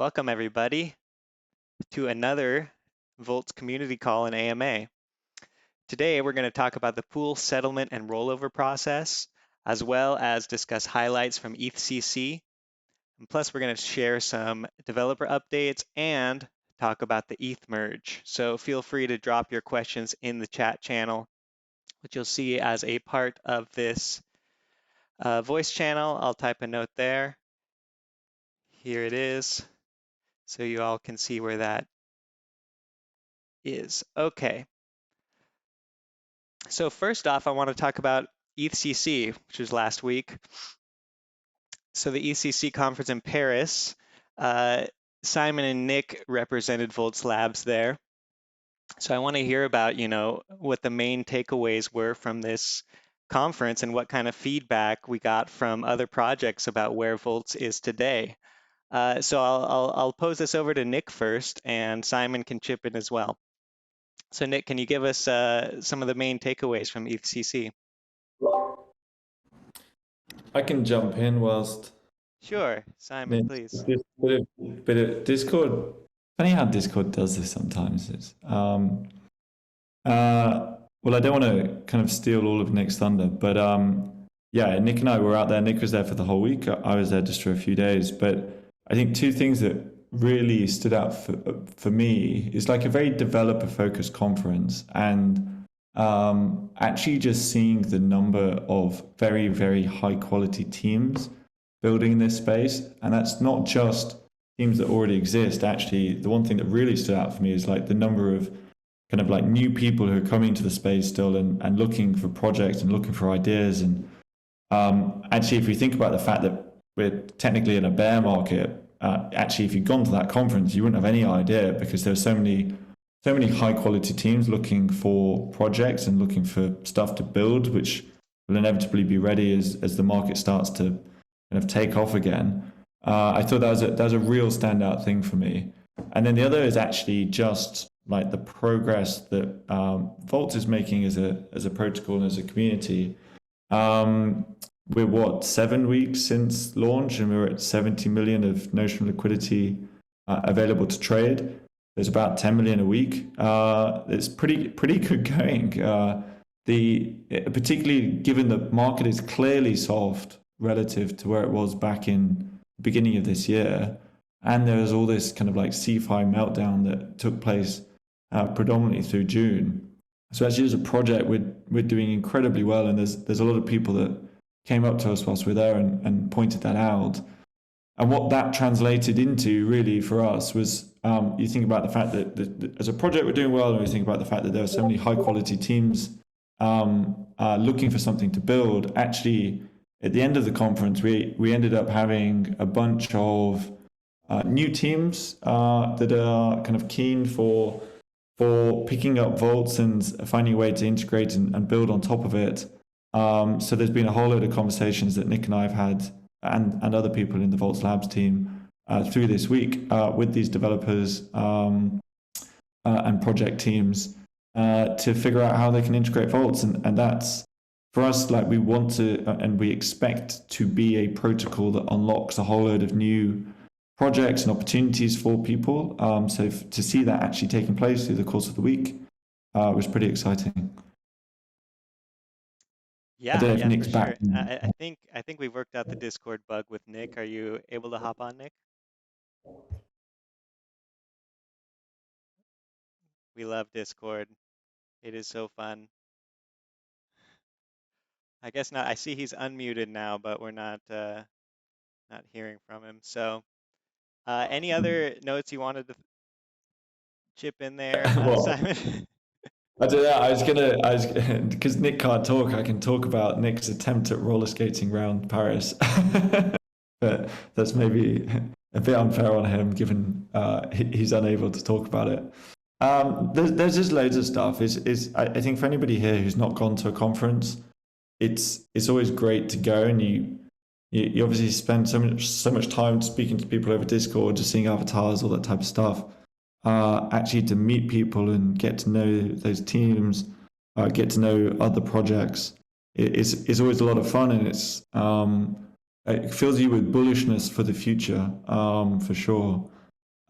Welcome everybody to another Voltz community call and AMA. Today we're going to talk about the pool settlement and rollover process, as well as discuss highlights from EthCC. And plus we're going to share some developer updates and talk about the ETH merge. So feel free to drop your questions in the chat channel, which you'll see as a part of this voice channel. I'll type a note there. Here it is, so you all can see where that is. Okay. So first off, I want to talk about EthCC, which was last week. So the EthCC conference in Paris, Simon and Nick represented Voltz Labs there. So I want to hear about, what the main takeaways were from this conference and what kind of feedback we got from other projects about where Voltz is today. So I'll pose this over to Nick first, and Simon can chip in as well. So Nick, can you give us some of the main takeaways from EthCC? I can jump in whilst. Sure, Simon, please. Bit of Discord. Funny how Discord does this sometimes. It's well, I don't want to kind of steal all of Nick's thunder, but yeah, Nick and I were out there. Nick was there for the whole week. I was there just for a few days, but I think two things that really stood out for me is like a very developer focused conference, and actually just seeing the number of very, very high quality teams building in this space. And that's not just teams that already exist. Actually, the one thing that really stood out for me is like the number of kind of like new people who are coming to the space still and looking for projects and looking for ideas. And actually, if we think about the fact that we're technically in a bear market, actually, if you'd gone to that conference, you wouldn't have any idea, because there are so many high quality teams looking for projects and looking for stuff to build, which will inevitably be ready as the market starts to kind of take off again. I thought that was a real standout thing for me. And then the other is actually just like the progress that Voltz is making as a protocol and as a community. We're 7 weeks since launch, and we're at 70 million of notional liquidity available to trade. There's about 10 million a week. It's pretty good going. Particularly given the market is clearly soft relative to where it was back in the beginning of this year, and there was all this kind of like CeFi meltdown that took place predominantly through June. So actually, as a project, we're doing incredibly well, and there's a lot of people that came up to us whilst we're there and pointed that out. And what that translated into really for us was, you think about the fact that as a project we're doing well, and we think about the fact that there are so many high quality teams looking for something to build. Actually, at the end of the conference, we ended up having a bunch of new teams that are kind of keen for picking up Voltz and finding a way to integrate and build on top of it. So there's been a whole load of conversations that Nick and I have had, and other people in the Voltz Labs team through this week with these developers and project teams to figure out how they can integrate Voltz. And that's, for us, like we want to, and we expect to be a protocol that unlocks a whole load of new projects and opportunities for people. So to see that actually taking place through the course of the week was pretty exciting. Yeah, I don't know if yeah, Nick's for back. sure. I think we've worked out the Discord bug with Nick. Are you able to hop on, Nick? We love Discord. It is so fun. I guess not. I see he's unmuted now, but we're not hearing from him. So, any other notes you wanted to chip in there, Well, Simon? I don't know. Because Nick can't talk, I can talk about Nick's attempt at roller skating around Paris. But that's maybe a bit unfair on him, given he's unable to talk about it. There's just loads of stuff. I think for anybody here who's not gone to a conference, it's always great to go, and you obviously spend so much time speaking to people over Discord, just seeing avatars, all that type of stuff. Actually to meet people and get to know those teams, get to know other projects, it's always a lot of fun, and it fills you with bullishness for the future, for sure.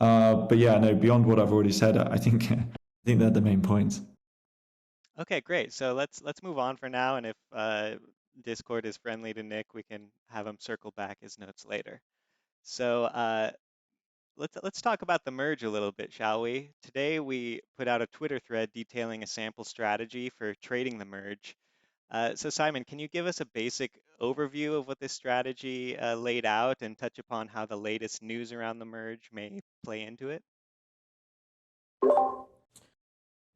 But yeah, no, beyond what I've already said, I think I think they're the main points. Okay, great. So let's move on for now, and if Discord is friendly to Nick, we can have him circle back his notes later. So let's talk about the merge a little bit, shall we? Today we put out a Twitter thread detailing a sample strategy for trading the merge. So Simon, can you give us a basic overview of what this strategy laid out and touch upon how the latest news around the merge may play into it?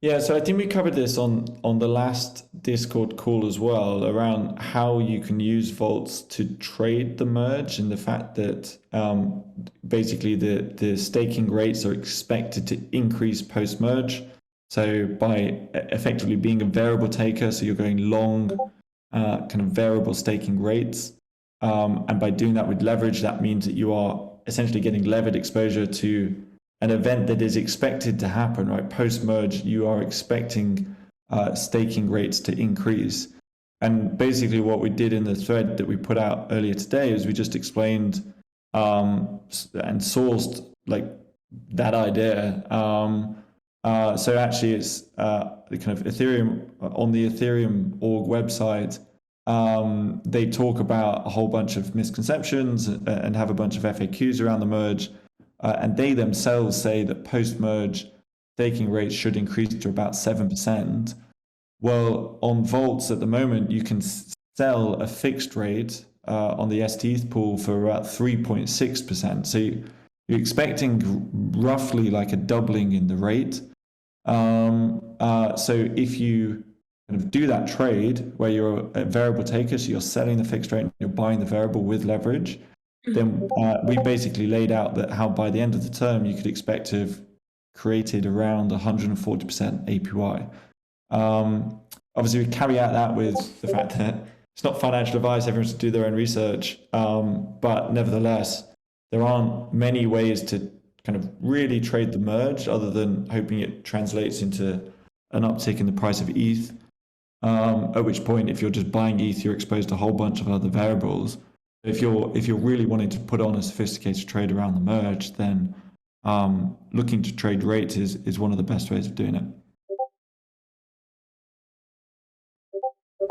Yeah, so I think we covered this on the last Discord call as well around how you can use Voltz to trade the merge and the fact that basically the staking rates are expected to increase post merge. So by effectively being a variable taker, so you're going long kind of variable staking rates, and by doing that with leverage, that means that you are essentially getting levered exposure to an event that is expected to happen, right? Post merge, you are expecting staking rates to increase. And basically, what we did in the thread that we put out earlier today is we just explained and sourced like that idea. So actually, it's the kind of Ethereum on the Ethereum org website. They talk about a whole bunch of misconceptions and have a bunch of FAQs around the merge. And they themselves say that post-merge staking rates should increase to about 7%. Well, on Voltz at the moment, you can sell a fixed rate on the STETH pool for about 3.6%. So you're expecting roughly like a doubling in the rate. So if you kind of do that trade where you're a variable taker, so you're selling the fixed rate and you're buying the variable with leverage, then we basically laid out that how by the end of the term you could expect to have created around 140% APY. Obviously, we carry out that with the fact that it's not financial advice, everyone should do their own research. But nevertheless, there aren't many ways to kind of really trade the merge other than hoping it translates into an uptick in the price of ETH. At which point, if you're just buying ETH, you're exposed to a whole bunch of other variables. If you're really wanting to put on a sophisticated trade around the merge, then looking to trade rates is one of the best ways of doing it.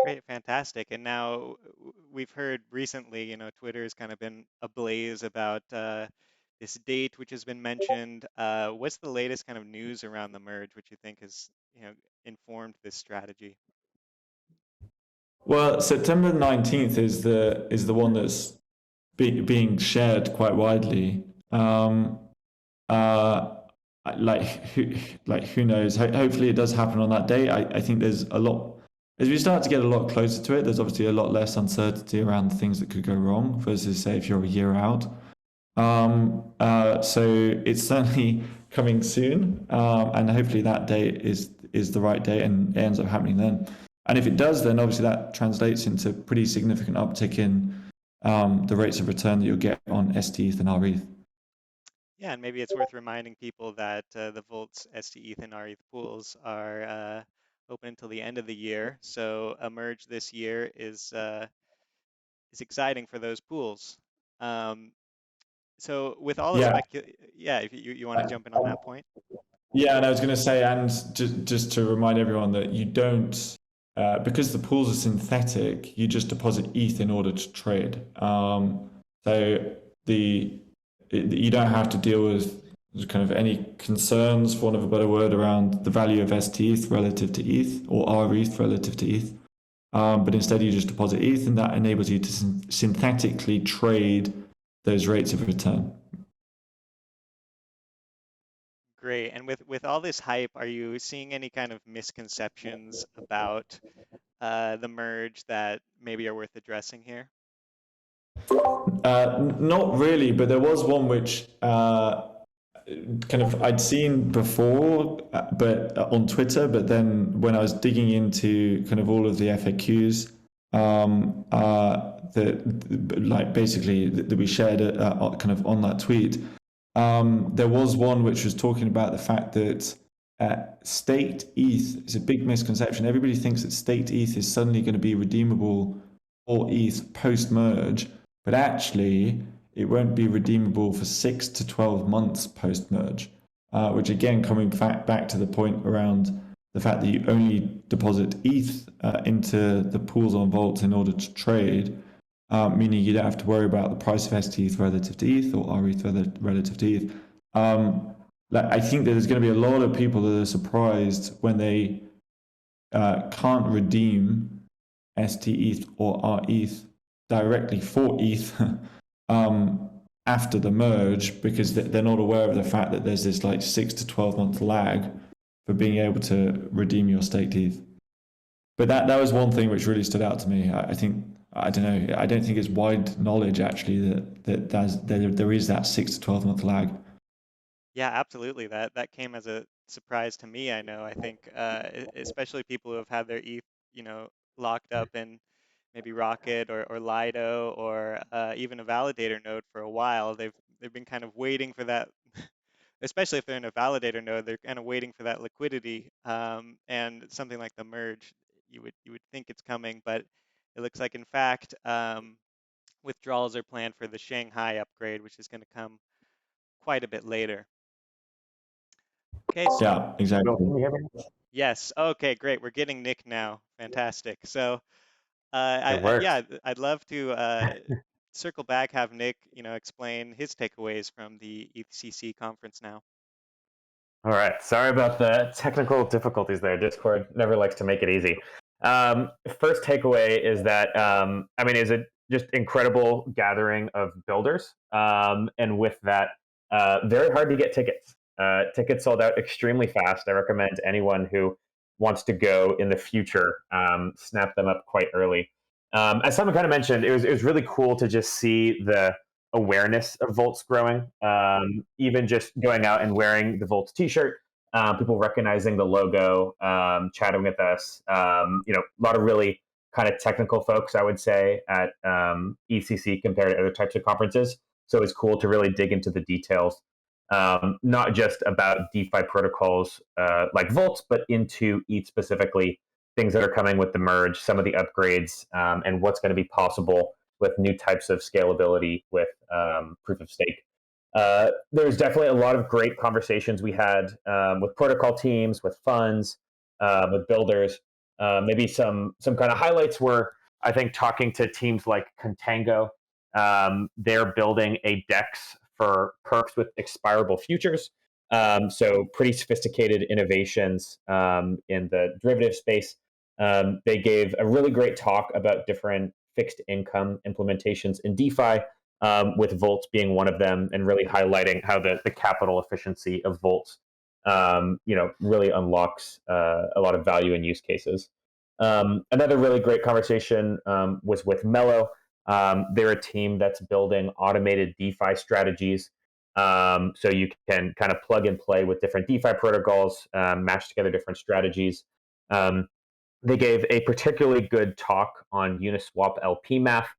Great, fantastic. And now we've heard recently, Twitter has kind of been ablaze about this date, which has been mentioned. What's the latest kind of news around the merge, which you think has, informed this strategy? Well, September 19th is the one that's being shared quite widely. Uh, like who knows? Hopefully, it does happen on that day. I think there's a lot as we start to get a lot closer to it. There's obviously a lot less uncertainty around the things that could go wrong versus say if you're a year out. So it's certainly coming soon, and hopefully that date is the right date and it ends up happening then. And if it does, then obviously that translates into pretty significant uptick in the rates of return that you'll get on STETH and RETH. Yeah, and maybe it's worth reminding people that the Voltz STETH and RETH pools are open until the end of the year. So a merge this year is exciting for those pools. Um, so with all the Yeah, yeah, if you want to jump in on that point. yeah, and I was going to say, and just to remind everyone that you don't, because the pools are synthetic, you just deposit ETH in order to trade. So you don't have to deal with kind of any concerns, for want of a better word, around the value of STETH relative to ETH or RETH relative to ETH. But instead, you just deposit ETH, and that enables you to synthetically trade those rates of return. Great. And with all this hype, are you seeing any kind of misconceptions about the merge that maybe are worth addressing here? Not really, but there was one which kind of I'd seen before, but on Twitter. But then when I was digging into kind of all of the FAQs, that like basically that we shared kind of on that tweet, there was one which was talking about the fact that staked ETH is a big misconception. Everybody thinks that staked ETH is suddenly going to be redeemable or ETH post merge, but actually it won't be redeemable for 6 to 12 months post merge, which again, coming back to the point around the fact that you only deposit ETH into the pools on Voltz in order to trade, meaning you don't have to worry about the price of STETH relative to ETH or RETH relative to ETH. Like, I think that there's going to be a lot of people that are surprised when they can't redeem STETH or RETH directly for ETH after the merge, because they're not aware of the fact that there's this like 6 to 12 month lag for being able to redeem your staked ETH. But that was one thing which really stood out to me. I think, I don't know, I don't think it's wide knowledge actually that there is that 6 to 12 month lag. Yeah, absolutely. That came as a surprise to me. I know. I think, especially people who have had their ETH, locked up in maybe Rocket or Lido or even a validator node for a while. They've been kind of waiting for that, especially if they're in a validator node. They're kind of waiting for that liquidity. And something like the merge, you would think it's coming, but it looks like, in fact, withdrawals are planned for the Shanghai upgrade, which is going to come quite a bit later. Okay, Yeah, Will, exactly. can you hear me? yes. Okay, great. We're getting Nick now. Fantastic. So, It works. yeah, I'd love to circle back, have Nick, explain his takeaways from the EthCC conference now. All right. Sorry about the technical difficulties there. Discord never likes to make it easy. First takeaway is that is a just incredible gathering of builders, and with that, very hard to get tickets. Tickets sold out extremely fast. I recommend anyone who wants to go in the future snap them up quite early. As someone kind of mentioned, it was really cool to just see the awareness of Voltz growing. Even just going out and wearing the Voltz T-shirt, people recognizing the logo, chatting with us. A lot of really kind of technical folks, I would say, at EthCC compared to other types of conferences. So it's cool to really dig into the details, not just about DeFi protocols like Voltz, but into ETH specifically, things that are coming with the merge, some of the upgrades, and what's going to be possible with new types of scalability with proof of stake. There's definitely a lot of great conversations we had with protocol teams, with funds, with builders. Maybe some kind of highlights were, I think, talking to teams like Contango. They're building a DEX for perps with expirable futures. So pretty sophisticated innovations in the derivative space. They gave a really great talk about different fixed income implementations in DeFi, with Voltz being one of them, and really highlighting how the capital efficiency of Voltz, really unlocks a lot of value in use cases. Another really great conversation was with Mello. They're a team that's building automated DeFi strategies. So you can kind of plug and play with different DeFi protocols, match together different strategies. They gave a particularly good talk on Uniswap LP math.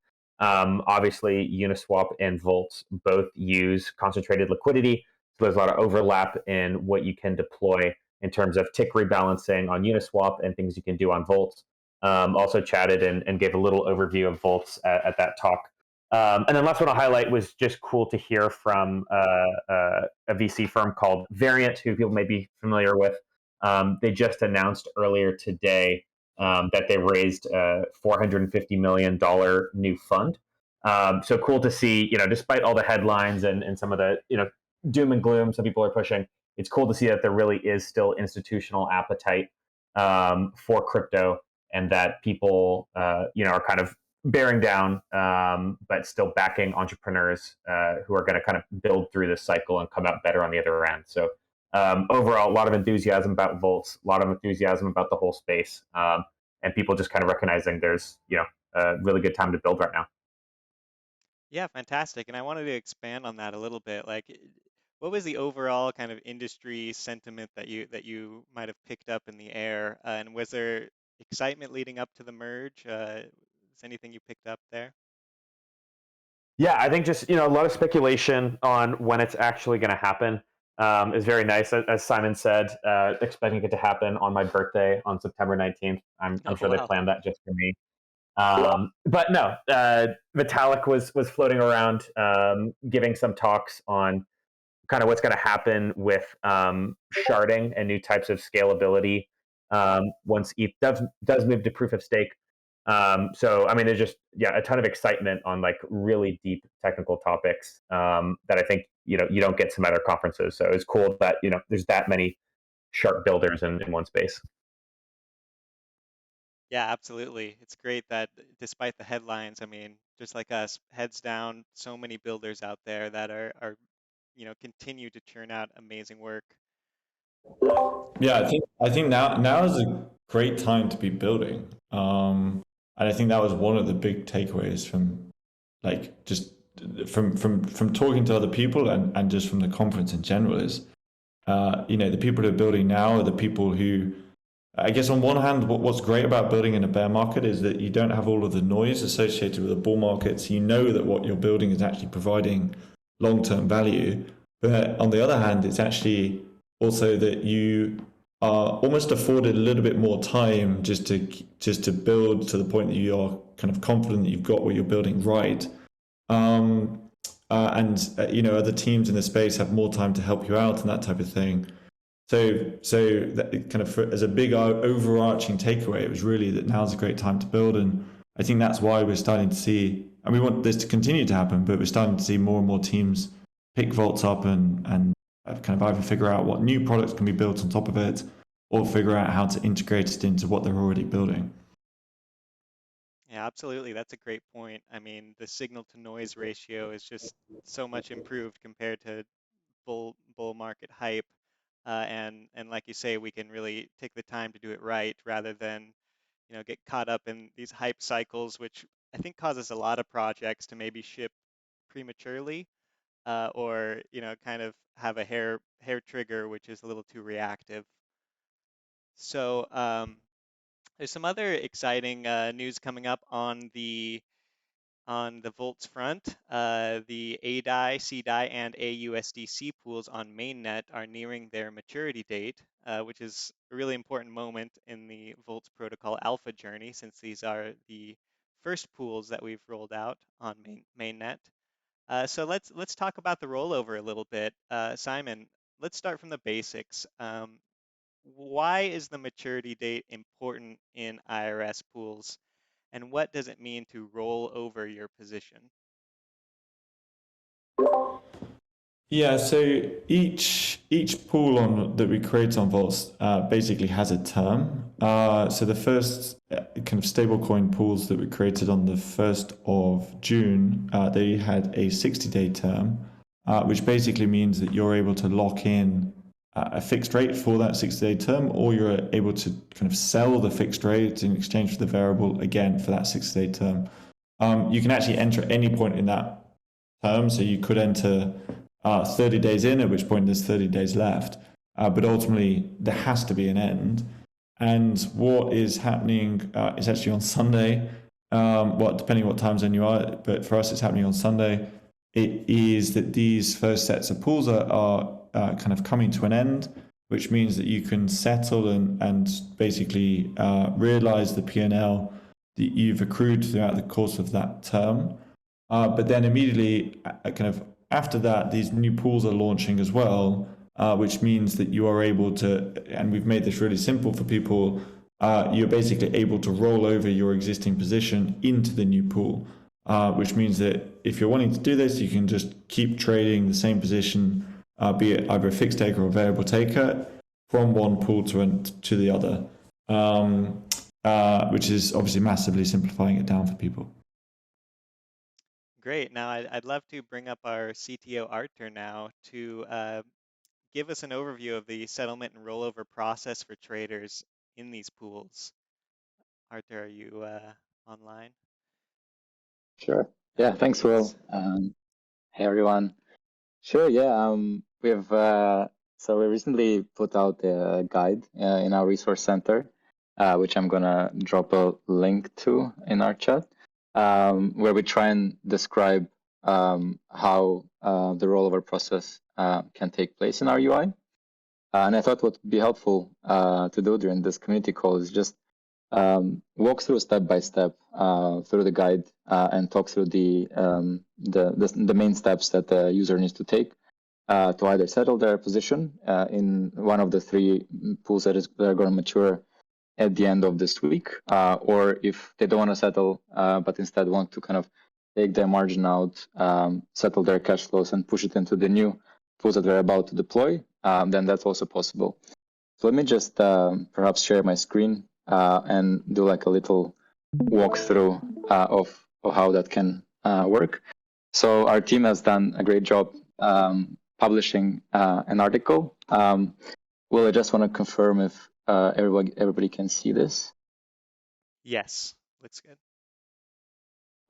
Obviously, Uniswap and Voltz both use concentrated liquidity, so there's a lot of overlap in what you can deploy in terms of tick rebalancing on Uniswap and things you can do on Voltz. Also chatted and gave a little overview of Voltz at that talk. And then last one I'll highlight was just cool to hear from a VC firm called Variant, who people may be familiar with. They just announced earlier today that they raised a $450 million new fund. So cool to see, despite all the headlines and some of the, doom and gloom some people are pushing, it's cool to see that there really is still institutional appetite for crypto, and that people, are kind of bearing down, but still backing entrepreneurs who are going to kind of build through this cycle and come out better on the other end. So overall, a lot of enthusiasm about Voltz, a lot of enthusiasm about the whole space, and people just kind of recognizing there's a really good time to build right now. Yeah, fantastic. And I wanted to expand on that a little bit. Like, what was the overall kind of industry sentiment that you might have picked up in the air? And was there excitement leading up to the merge? Is anything you picked up there? Yeah, I think just a lot of speculation on when it's actually going to happen is very nice. As Simon said, expecting it to happen on my birthday on September 19th. I'm Oh, sure they wow. planned that just for me. But no, Vitalik was floating around, giving some talks on kind of what's going to happen with sharding and new types of scalability once ETH does move to proof of stake. So I mean, there's just a ton of excitement on like really deep technical topics that I think you don't get some other conferences. So it's cool that there's that many sharp builders in one space. Yeah, absolutely. It's great that despite the headlines, I mean, just like us, heads down, so many builders out there that are continue to churn out amazing work. Yeah, I think now is a great time to be building. And I think that was one of the big takeaways from like just from talking to other people and just from the conference in general is the people who are building now are the people who I guess on one hand what's great about building in a bear market is that you don't have all of the noise associated with a bull market, so you know that what you're building is actually providing long-term value. But on the other hand, it's actually also that you are almost afforded a little bit more time just to build to the point that you are kind of confident that you've got what you're building right. Um, other teams in the space have more time to help you out and that type of thing. So that kind of as a big overarching takeaway, it was really that now's a great time to build, and I think that's why we're starting to see, and we want this to continue to happen, but we're starting to see more and more teams pick Voltz up and kind of either figure out what new products can be built on top of it, or figure out how to integrate it into what they're already building. Yeah, absolutely. That's a great point. I mean, the signal to noise ratio is just so much improved compared to bull market hype. And like you say, we can really take the time to do it right rather than, get caught up in these hype cycles, which I think causes a lot of projects to maybe ship prematurely, or, kind of have a hair trigger, which is a little too reactive. So, there's some other exciting news coming up on the Voltz front. The ADI, CDI, and AUSDC pools on mainnet are nearing their maturity date, which is a really important moment in the Voltz protocol alpha journey, since these are the first pools that we've rolled out on mainnet. So let's talk about the rollover a little bit. Simon, let's start from the basics. Why is the maturity date important in IRS pools, and what does it mean to roll over your position? Yeah, so each pool on that we create on Voltz basically has a term. So the first kind of stablecoin pools that we created on the 1st of June, they had a 60-day term, which basically means that you're able to lock in a fixed rate for that 60-day term, or you're able to kind of sell the fixed rate in exchange for the variable again for that 60-day term. You can actually enter at any point in that term, so you could enter 30 days in, at which point there's 30 days left. But ultimately, there has to be an end. And what is happening is actually on Sunday, depending on what time zone you are, but for us, it's happening on Sunday. It is that these first sets of pools are kind of coming to an end, which means that you can settle and basically realize the P&L that you've accrued throughout the course of that term. But then immediately, kind of after that, these new pools are launching as well, which means that you are able to, and we've made this really simple for people, you're basically able to roll over your existing position into the new pool, which means that if you're wanting to do this, you can just keep trading the same position, be it either a fixed taker or a variable taker, from one pool to the other, which is obviously massively simplifying it down for people. Great. Now, I'd love to bring up our CTO, Arthur, now to give us an overview of the settlement and rollover process for traders in these pools. Arthur, are you online? Sure. Yeah, thanks, Will. Hey, everyone. Sure, yeah. We recently put out a guide in our resource center, which I'm gonna drop a link to in our chat, where we try and describe how the rollover process can take place in our UI. And I thought what would be helpful to do during this community call is just walk through step by step through the guide and talk through the main steps that the user needs to take to either settle their position in one of the three pools that are going to mature at the end of this week, or if they don't want to settle, but instead want to kind of take their margin out, settle their cash flows, and push it into the new pools that they're about to deploy, then that's also possible. So let me just perhaps share my screen and do like a little walkthrough of how that can work. So our team has done a great job publishing an article. Will, I just want to confirm if everybody can see this. Yes, looks good.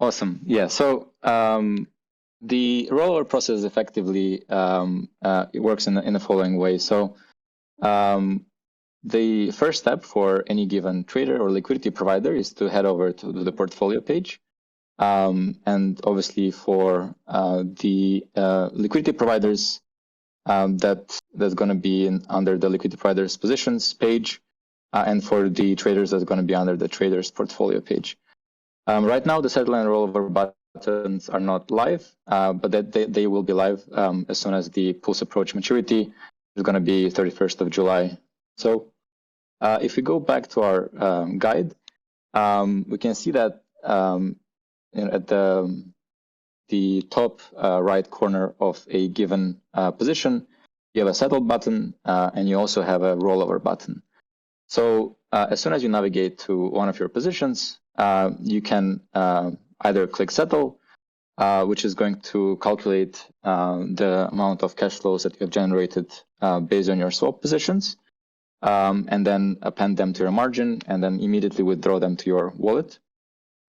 Awesome. Yeah. So the rollover process effectively it works in the following way. So the first step for any given trader or liquidity provider is to head over to the portfolio page. And obviously for the liquidity providers, that's going to be under the liquidity providers positions page. And for the traders, that's going to be under the traders portfolio page. Right now, the settle and rollover buttons are not live, but they will be live as soon as the pools approach maturity. It's going to be 31st of July. So if we go back to our guide, we can see that at the top right corner of a given position, you have a settle button, and you also have a rollover button. So as soon as you navigate to one of your positions, you can either click settle, which is going to calculate the amount of cash flows that you have generated based on your swap positions, and then append them to your margin, and then immediately withdraw them to your wallet.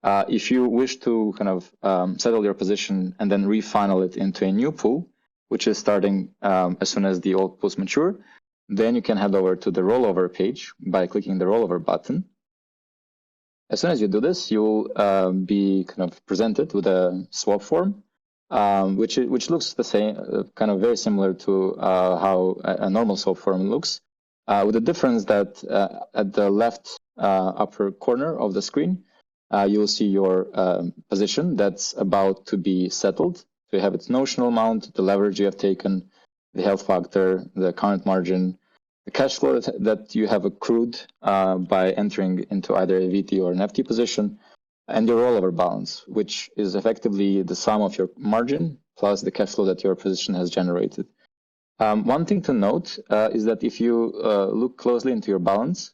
If you wish to kind of settle your position and then refunnel it into a new pool, which is starting as soon as the old pools mature, then you can head over to the rollover page by clicking the rollover button. As soon as you do this, you'll be kind of presented with a swap form, which looks the same, kind of very similar to how a normal swap form looks, with the difference that at the left upper corner of the screen, you'll see your position that's about to be settled. So you have its notional amount, the leverage you have taken, the health factor, the current margin, the cash flow that you have accrued by entering into either a VT or an FT position, and your rollover balance, which is effectively the sum of your margin plus the cash flow that your position has generated. One thing to note is that if you look closely into your balance,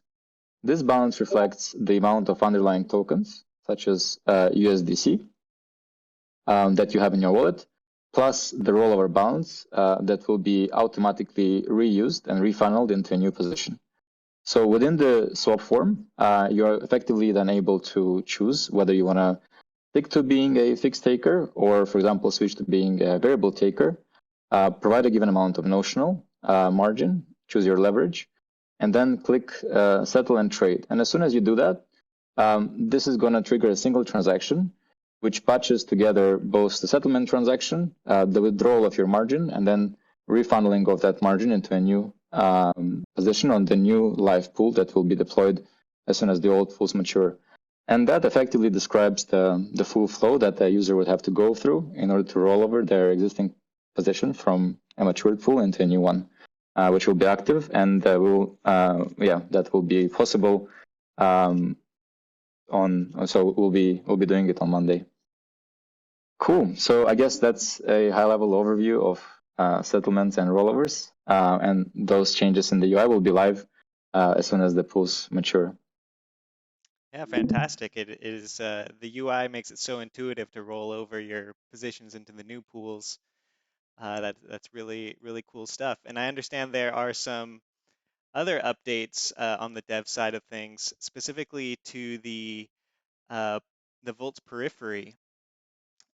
this balance reflects the amount of underlying tokens, such as USDC, that you have in your wallet, plus the rollover balance that will be automatically reused and refunneled into a new position. So within the swap form, you're effectively then able to choose whether you want to stick to being a fixed taker or, for example, switch to being a variable taker, provide a given amount of notional margin, choose your leverage, and then click settle and trade. And as soon as you do that, this is going to trigger a single transaction, which patches together both the settlement transaction, the withdrawal of your margin, and then refunneling of that margin into a new position on the new live pool that will be deployed as soon as the old pools mature. And that effectively describes the full flow that the user would have to go through in order to roll over their existing position from a matured pool into a new one, which will be active, and that will be possible so we'll be doing it on Monday. Cool. So I guess that's a high-level overview of settlements and rollovers, and those changes in the UI will be live as soon as the pools mature. Yeah, fantastic. It is the UI makes it so intuitive to roll over your positions into the new pools. That's really cool stuff. And I understand there are some other updates on the dev side of things, specifically to the Voltz Periphery.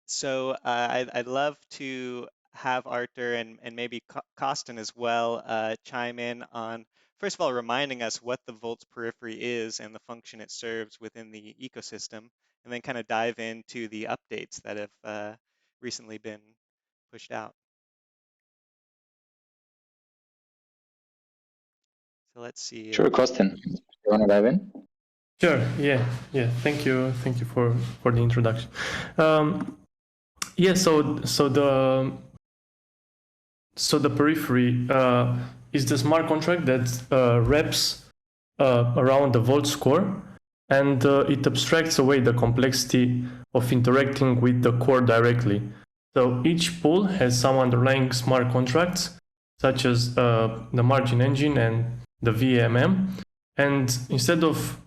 So I'd love to have Arthur and maybe Costin as well chime in on, first of all, reminding us what the Voltz Periphery is and the function it serves within the ecosystem, and then kind of dive into the updates that have recently been pushed out. So let's see. Sure, Costin, you want to dive in? Sure. Yeah. Thank you for the introduction. So the Periphery is the smart contract that wraps around the Voltz core, and it abstracts away the complexity of interacting with the core directly. So each pool has some underlying smart contracts, such as the margin engine and the VMM. And instead of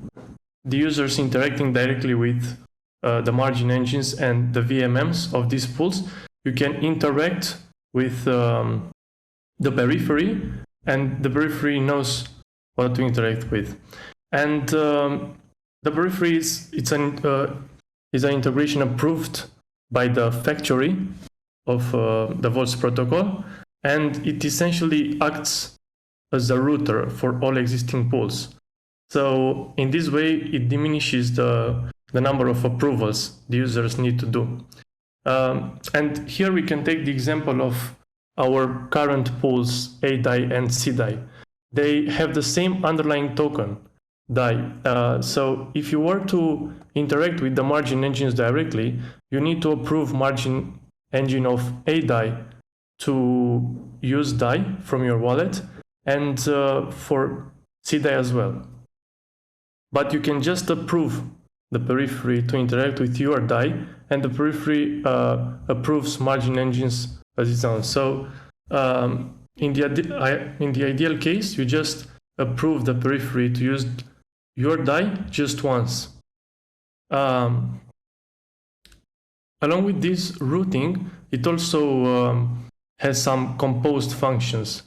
the users interacting directly with the margin engines and the VMMs of these pools, you can interact with the Periphery, and the Periphery knows what to interact with. And the Periphery is an integration approved by the factory of the Voltz protocol, and it essentially acts as a router for all existing pools. So in this way, it diminishes the number of approvals the users need to do. And here we can take the example of our current pools, A die and C die. They have the same underlying token, die. So if you were to interact with the margin engines directly, you need to approve margin engine of A die to use die from your wallet, and for C die as well. But you can just approve the Periphery to interact with your die, and the Periphery approves margin engines as its own. So in the ideal case, you just approve the Periphery to use your die just once. Along with this routing, it also has some composed functions.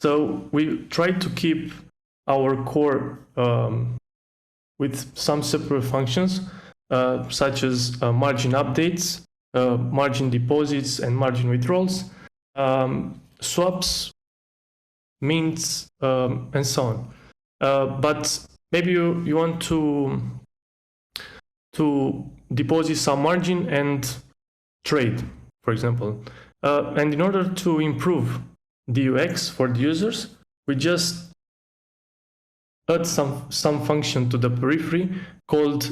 So we try to keep our core with some separate functions, such as margin updates, margin deposits, and margin withdrawals, swaps, mints, and so on. But maybe you want to deposit some margin and trade, for example. And in order to improve the UX for the users, we just add some function to the Periphery called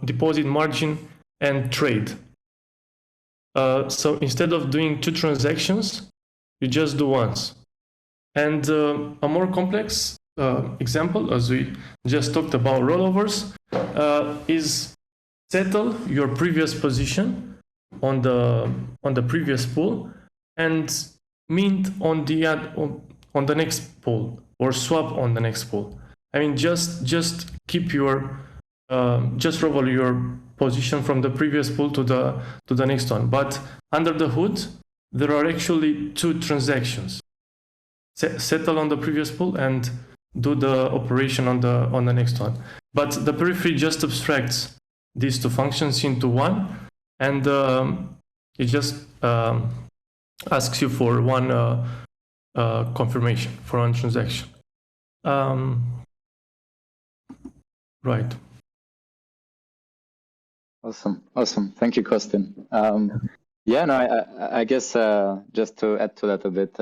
deposit margin and trade. So instead of doing 2 transactions, you just do once. And a more complex example, as we just talked about rollovers, is settle your previous position on the previous pool and mint on the next pool, or swap on the next pool. I mean, just keep your just roll your position from the previous pool to the next one. But under the hood, there are actually 2 transactions: settle on the previous pool and do the operation on the next one. But the Periphery just abstracts these 2 functions into one, and it just asks you for one confirmation for one transaction. Right. Awesome. Thank you, Kostin. I guess just to add to that a bit,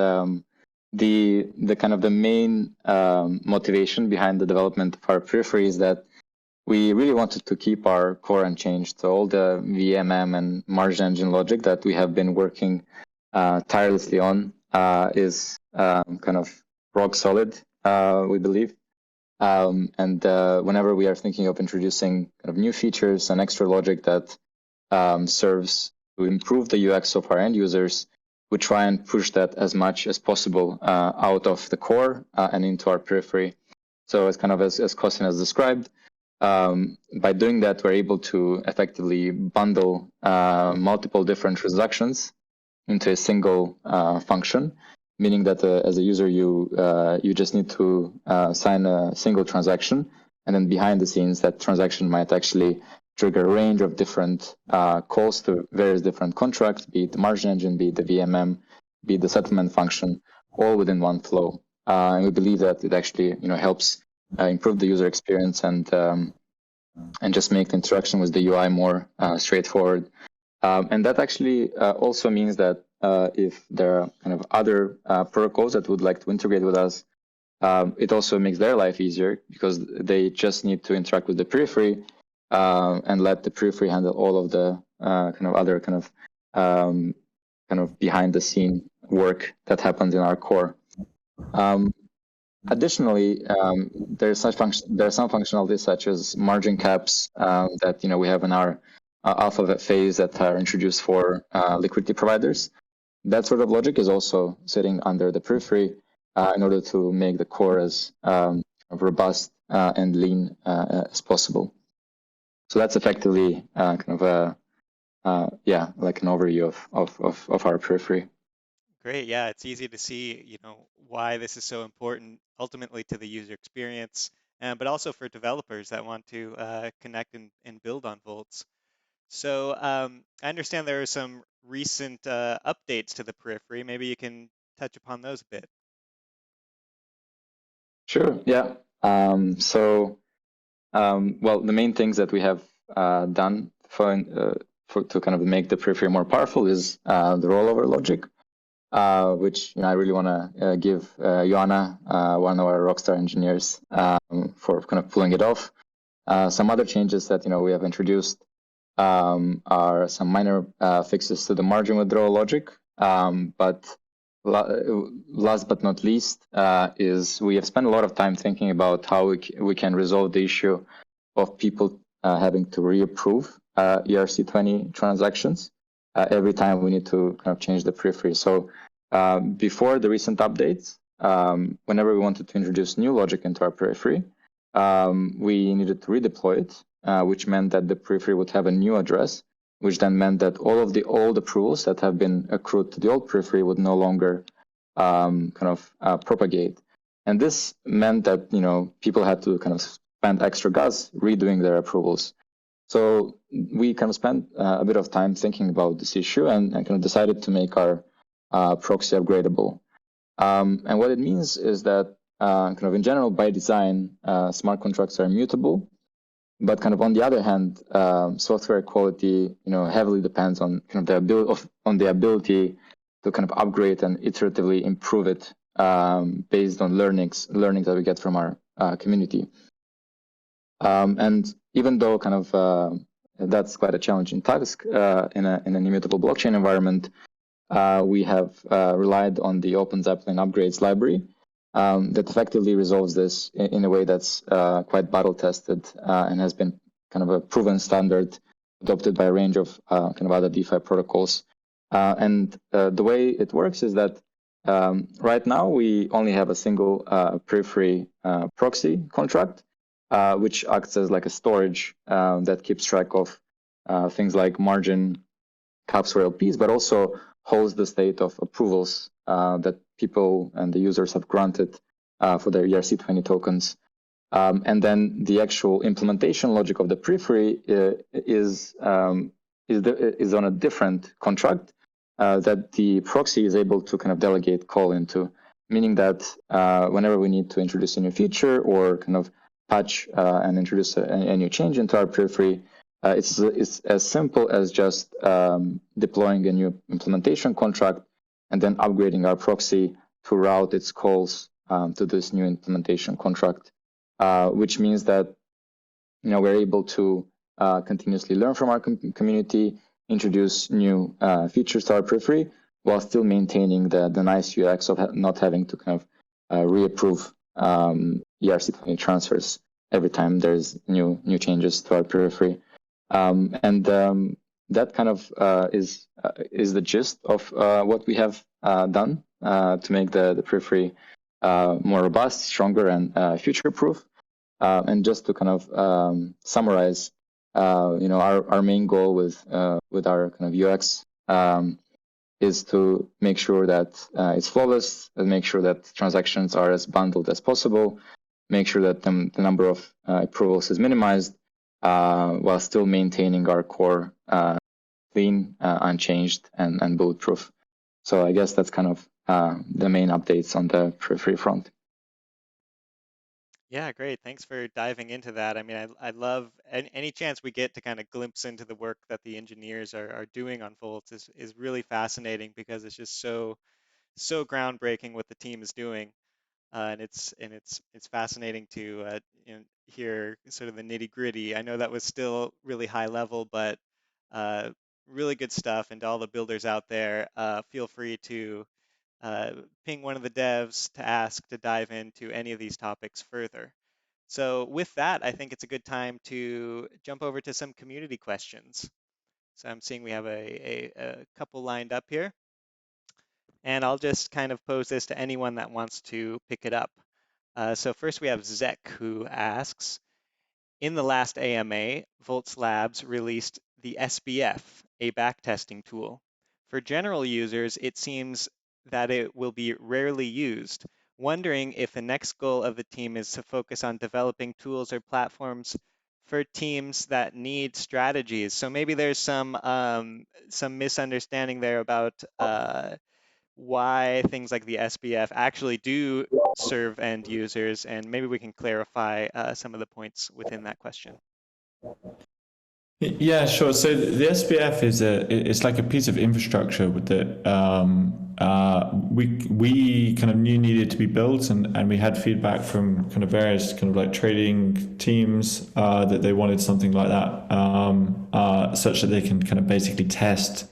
the kind of the main motivation behind the development of our Periphery is that we really wanted to keep our core unchanged. So all the VMM and margin engine logic that we have been working tirelessly on is kind of rock solid, we believe. And whenever we are thinking of introducing kind of new features and extra logic that serves to improve the UX of our end users, we try and push that as much as possible out of the core and into our Periphery. So it's kind of as Kostin has described. By doing that, we're able to effectively bundle multiple different transactions into a single function, meaning that as a user, you just need to sign a single transaction, and then behind the scenes, that transaction might actually trigger a range of different calls to various different contracts, be it the margin engine, be it the VMM, be it the settlement function, all within one flow. And we believe that it actually helps improve the user experience and just make the interaction with the UI more straightforward. And that actually also means that if there are kind of other protocols that would like to integrate with us, it also makes their life easier because they just need to interact with the periphery and let the periphery handle all of the kind of other kind of behind the scene work that happens in our core. Additionally, there are some functionalities such as margin caps that we have in our alpha phase that are introduced for liquidity providers. That sort of logic is also sitting under the periphery in order to make the core as robust and lean as possible. So that's effectively kind of like an overview of our periphery. Great. Yeah, it's easy to see, why this is so important ultimately to the user experience, but also for developers that want to connect and build on Voltz. So I understand there are some recent updates to the periphery. Maybe you can touch upon those a bit. Sure. Yeah. Well, the main things that we have done to kind of make the periphery more powerful is the rollover logic, which I really want to give Joanna, one of our rockstar engineers, for kind of pulling it off. Some other changes that we have introduced are some minor fixes to the margin withdrawal logic, but last but not least is we have spent a lot of time thinking about how we can resolve the issue of people having to reapprove ERC20 transactions every time we need to kind of change the periphery. So before the recent updates, whenever we wanted to introduce new logic into our periphery, we needed to redeploy it, which meant that the periphery would have a new address, which then meant that all of the old approvals that have been accrued to the old periphery would no longer propagate. And this meant that people had to kind of spend extra gas redoing their approvals. So we kind of spent a bit of time thinking about this issue and kind of decided to make our proxy upgradable. And what it means is that kind of in general, by design, smart contracts are immutable. But kind of on the other hand, software quality, heavily depends on kind of the ability to kind of upgrade and iteratively improve it based on learnings that we get from our community. And even though kind of that's quite a challenging task in an immutable blockchain environment, we have relied on the Open Zeppelin upgrades library that effectively resolves this in a way that's quite battle tested and has been kind of a proven standard adopted by a range of kind of other DeFi protocols. And the way it works is that right now we only have a single periphery proxy contract, which acts as like a storage that keeps track of things like margin, caps, or LPs, but also holds the state of approvals that people and the users have granted for their ERC20 tokens. And then the actual implementation logic of the periphery is on a different contract that the proxy is able to kind of delegate call into, meaning that whenever we need to introduce a new feature or kind of patch and introduce a new change into our periphery, it's as simple as just deploying a new implementation contract and then upgrading our proxy to route its calls to this new implementation contract, which means that we're able to continuously learn from our community, introduce new features to our periphery, while still maintaining the nice UX of not having to kind of reapprove ERC20 transfers every time there's new changes to our periphery. And that kind of is the gist of what we have done to make the periphery more robust, stronger, and future-proof. And just to kind of summarize, our main goal with our kind of UX is to make sure that it's flawless, and make sure that transactions are as bundled as possible, make sure that the number of approvals is minimized, while still maintaining our core clean, unchanged, and bulletproof. So I guess that's kind of the main updates on the periphery front. Yeah, great. Thanks for diving into that. I mean, I love any chance we get to kind of glimpse into the work that the engineers are doing on Voltz is really fascinating because it's just so groundbreaking what the team is doing. and it's fascinating to hear sort of the nitty gritty. I know that was still really high level, but uh, really good stuff. And to all the builders out there, feel free to ping one of the devs to ask to dive into any of these topics further. So with that, I think it's a good time to jump over to some community questions. So I'm seeing we have a couple lined up here, and I'll just kind of pose this to anyone that wants to pick it up. So first we have Zek, who asks, in the last AMA, Voltz Labs released the SBF, a backtesting tool. For general users, it seems that it will be rarely used. Wondering if the next goal of the team is to focus on developing tools or platforms for teams that need strategies. So maybe there's some misunderstanding there about why things like the SBF actually do serve end users, and maybe we can clarify some of the points within that question. Yeah, sure. So the SPF it's like a piece of infrastructure with that we kind of knew needed to be built, and we had feedback from kind of various kind of like trading teams that they wanted something like that, such that they can kind of basically test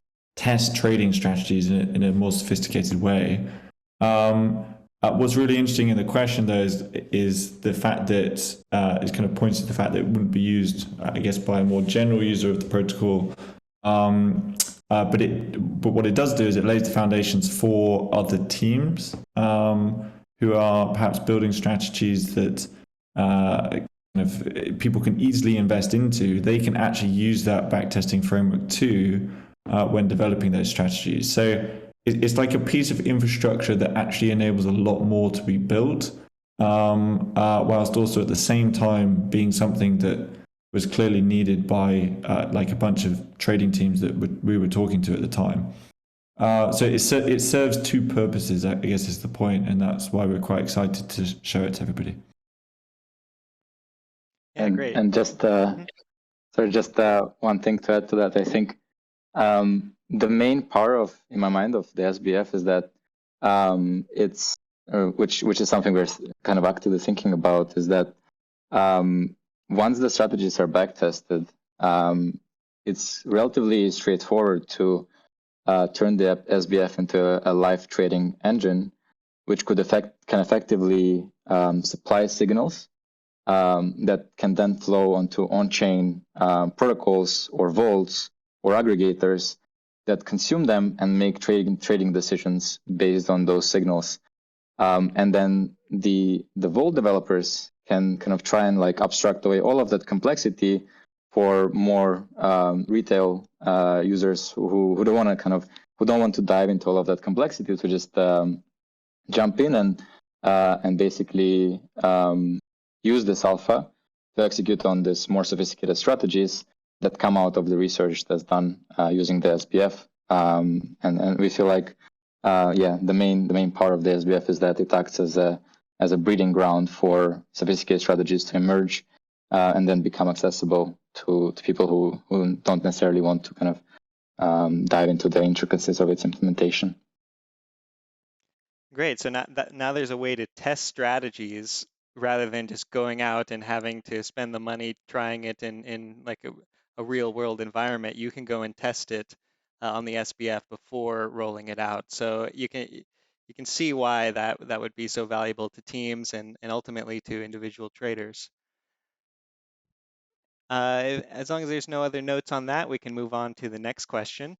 trading strategies in a more sophisticated way. What's really interesting in the question, though, is the fact that it kind of points to the fact that it wouldn't be used, I guess, by a more general user of the protocol. But what it does do is it lays the foundations for other teams who are perhaps building strategies that kind of people can easily invest into. They can actually use that backtesting framework too when developing those strategies. So it's like a piece of infrastructure that actually enables a lot more to be built, whilst also at the same time being something that was clearly needed by like a bunch of trading teams that we were talking to at the time. So it serves two purposes, I guess is the point, and that's why we're quite excited to show it to everybody. Yeah, great. And just one thing to add to that, I think the main part in my mind of the SBF is that it's which is something we're kind of actively thinking about, is that once the strategies are backtested, it's relatively straightforward to turn the SBF into a live trading engine, which can effectively supply signals that can then flow onto on-chain protocols or vaults or aggregators that consume them and make trading decisions based on those signals. And then the vault developers can kind of try and like abstract away all of that complexity for more retail users who don't want to dive into all of that complexity, to just jump in and basically use this alpha to execute on this more sophisticated strategies that come out of the research that's done using the SBF. And we feel like the main part of the SBF is that it acts as a breeding ground for sophisticated strategies to emerge and then become accessible to people who don't necessarily want to kind of dive into the intricacies of its implementation. Great. So now there's a way to test strategies rather than just going out and having to spend the money trying it in like a real world environment. You can go and test it on the SBF before rolling it out. So you can see why that would be so valuable to teams and ultimately to individual traders. As long as there's no other notes on that, we can move on to the next question.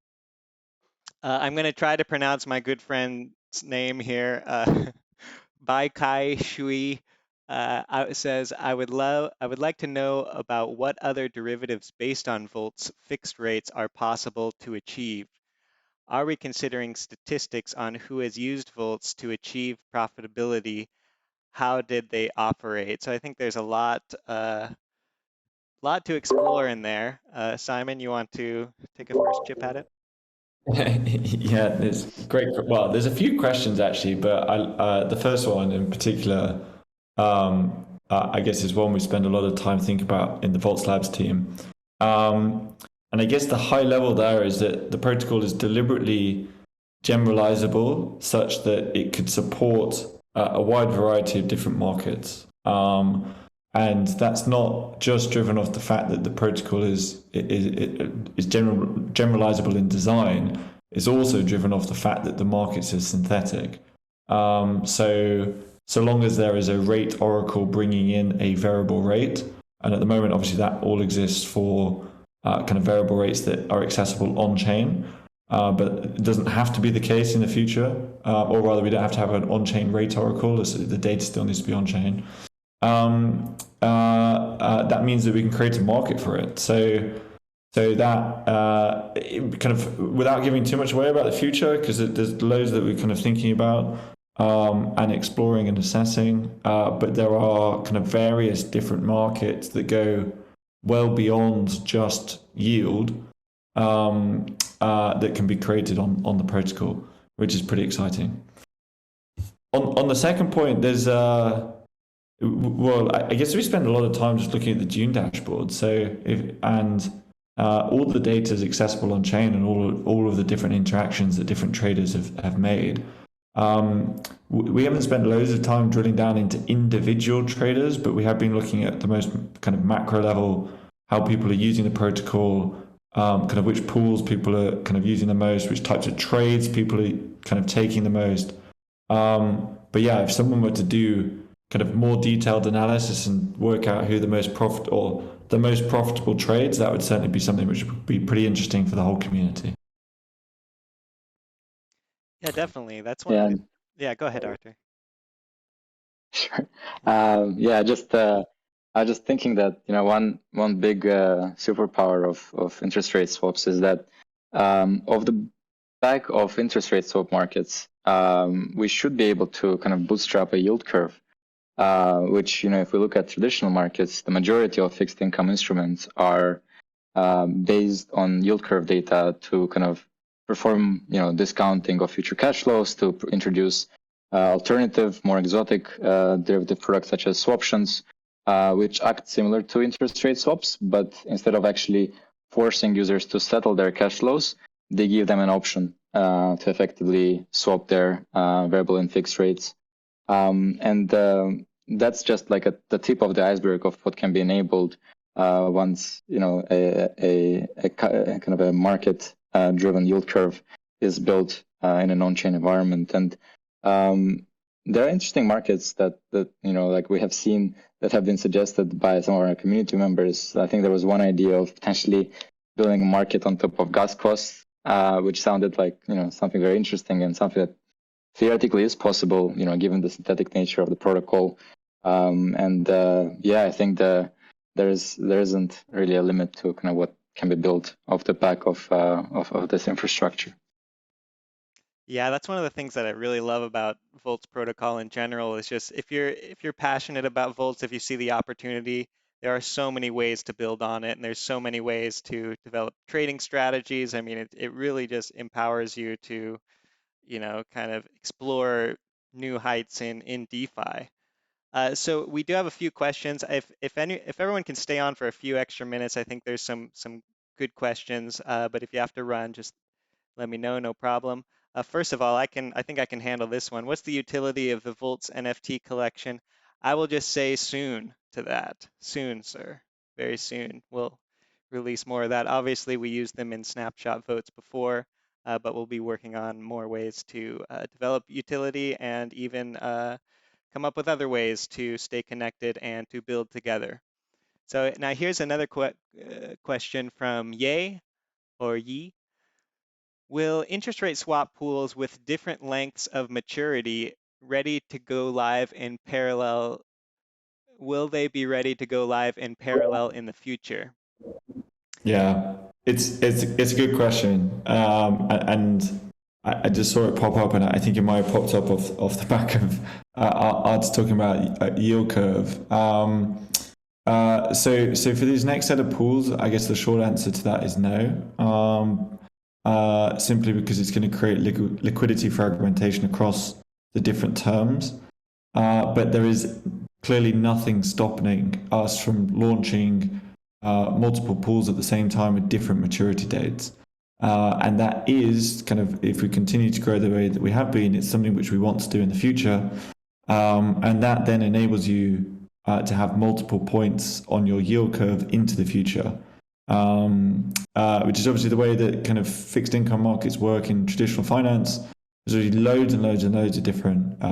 I'm going to try to pronounce my good friend's name here. Bai Kai Shui says, I would like to know about what other derivatives based on Voltz fixed rates are possible to achieve. Are we considering statistics on who has used Voltz to achieve profitability? How did they operate? So I think there's a lot to explore in there. Simon, you want to take a first chip at it? Yeah, it's great. Well, there's a few questions actually, but the first one in particular, I guess, is one we spend a lot of time thinking about in the Voltz Labs team. And I guess the high level there is that the protocol is deliberately generalizable such that it could support a wide variety of different markets. And that's not just driven off the fact that the protocol is generalizable in design. It's also driven off the fact that the markets are synthetic. So long as there is a rate oracle bringing in a variable rate, and at the moment, obviously, that all exists for kind of variable rates that are accessible on chain. But it doesn't have to be the case in the future, or rather, we don't have to have an on-chain rate oracle. The data still needs to be on-chain. That means that we can create a market for it. So that kind of, without giving too much away about the future, because there's loads that we're kind of thinking about and exploring and assessing. But there are kind of various different markets that go well beyond just yield that can be created on the protocol, which is pretty exciting. On the second point, there's well, I guess we spend a lot of time just looking at the Dune dashboard. So all the data is accessible on chain, and all of the different interactions that different traders have made. We haven't spent loads of time drilling down into individual traders, but we have been looking at the most kind of macro level, how people are using the protocol, kind of which pools people are kind of using the most, which types of trades people are kind of taking the most. But yeah, if someone were to do kind of more detailed analysis and work out who the most profitable trades, that would certainly be something which would be pretty interesting for the whole community. Yeah, definitely. That's one. Yeah, go ahead, Arthur. Sure. Yeah, I was just thinking that one big superpower of interest rate swaps is that of the back of interest rate swap markets, we should be able to kind of bootstrap a yield curve. Which, if we look at traditional markets, the majority of fixed income instruments are based on yield curve data to kind of perform, discounting of future cash flows, to introduce alternative, more exotic derivative products such as swaptions, which act similar to interest rate swaps, but instead of actually forcing users to settle their cash flows, they give them an option to effectively swap their variable and fixed rates. That's just like the tip of the iceberg of what can be enabled once a kind of a market driven yield curve is built in an on-chain environment. And there are interesting markets that like we have seen that have been suggested by some of our community members. I think there was one idea of potentially building a market on top of gas costs, which sounded like something very interesting and something that theoretically is possible, given the synthetic nature of the protocol. I think there isn't really a limit to kind of what can be built off the back of this infrastructure. Yeah, that's one of the things that I really love about Voltz protocol in general is just if you're passionate about Voltz, if you see the opportunity, there are so many ways to build on it, and there's so many ways to develop trading strategies. I mean, it really just empowers you to kind of explore new heights in DeFi. So we do have a few questions. If everyone can stay on for a few extra minutes, I think there's some good questions. But if you have to run, just let me know, no problem. First of all, I think I can handle this one. What's the utility of the Voltz NFT collection? I will just say soon to that. Soon, sir. Very soon. We'll release more of that. Obviously, we used them in snapshot votes before. But we'll be working on more ways to develop utility and even come up with other ways to stay connected and to build together. So now here's another question from Ye or Yi. Will interest rate swap pools with different lengths of maturity ready to go live in parallel? Will they be ready to go live in parallel in the future? Yeah, it's a good question, and I just saw it pop up, and I think it might have popped up off the back of Art's talking about yield curve. So for these next set of pools, I guess the short answer to that is no. Simply because it's going to create liquidity fragmentation across the different terms. But there is clearly nothing stopping us from launching multiple pools at the same time with different maturity dates. And that is kind of, if we continue to grow the way that we have been, it's something which we want to do in the future. and that then enables you to have multiple points on your yield curve into the future, which is obviously the way that kind of fixed income markets work in traditional finance. There's really loads and loads and loads of different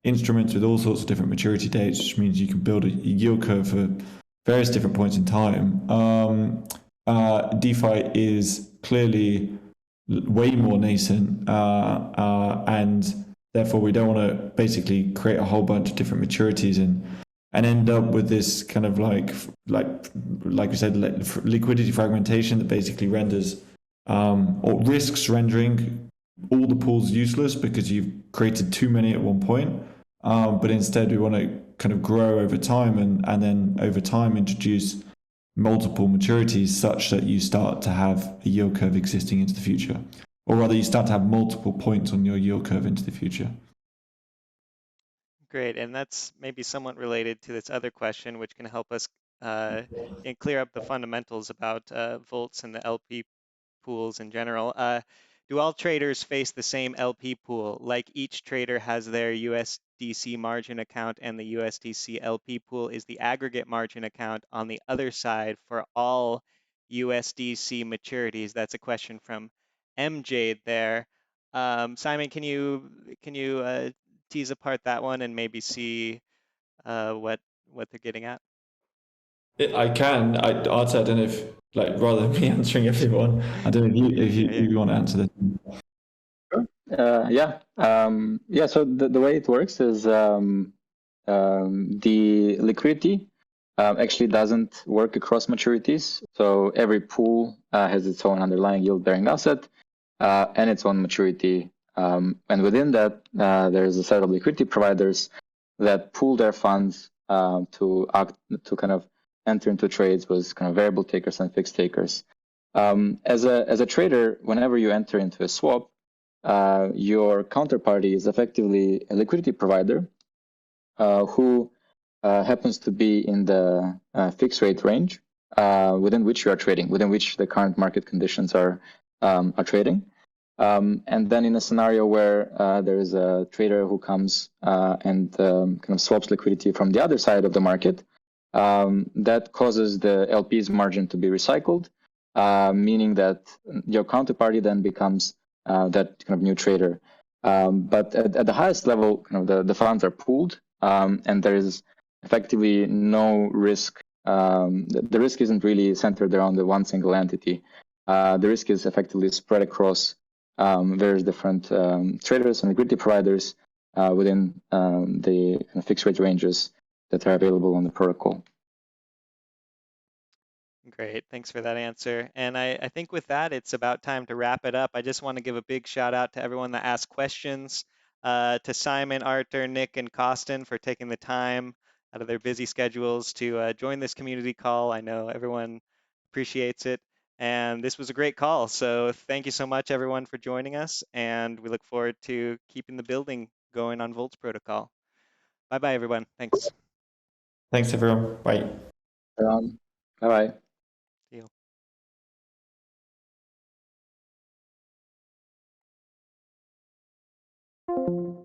instruments with all sorts of different maturity dates, which means you can build a yield curve for various different points in time. DeFi is clearly way more nascent, and therefore we don't want to basically create a whole bunch of different maturities and end up with this kind of like we said, liquidity fragmentation that basically renders or risks rendering all the pools useless because you've created too many at one point. But instead we want to kind of grow over time and then over time introduce multiple maturities such that you start to have a yield curve existing into the future, or rather you start to have multiple points on your yield curve into the future. Great, and that's maybe somewhat related to this other question, which can help us and clear up the fundamentals about Voltz and the LP pools in general. Do all traders face the same LP pool? Like each trader has their USDC margin account and the USDC LP pool is the aggregate margin account on the other side for all USDC maturities? That's a question from MJ there. Simon, can you tease apart that one and maybe see what they're getting at? I can. I don't know if, like, rather than me answering everyone, I don't know if you want to answer this. Yeah. So the way it works is the liquidity actually doesn't work across maturities. So every pool has its own underlying yield-bearing asset and its own maturity. And within that, there's a set of liquidity providers that pool their funds to kind of enter into trades with kind of variable takers and fixed takers. As a trader, whenever you enter into a swap, your counterparty is effectively a liquidity provider who happens to be in the fixed rate range within which you are trading, within which the current market conditions are trading. And then in a scenario where there is a trader who comes and kind of swaps liquidity from the other side of the market, that causes the LP's margin to be recycled, meaning that your counterparty then becomes that kind of new trader. But at the highest level, kind of the funds are pooled, and there is effectively no risk. The risk isn't really centered around the one single entity. The risk is effectively spread across various different traders and liquidity providers within the kind of fixed rate ranges that are available on the protocol. Great, thanks for that answer. And I think with that, it's about time to wrap it up. I just want to give a big shout out to everyone that asked questions, to Simon, Arthur, Nick, and Costin for taking the time out of their busy schedules to join this community call. I know everyone appreciates it. And this was a great call. So thank you so much, everyone, for joining us. And we look forward to keeping the building going on Voltz protocol. Bye-bye, everyone. Thanks. Thanks, everyone. Bye. Bye-bye. See you.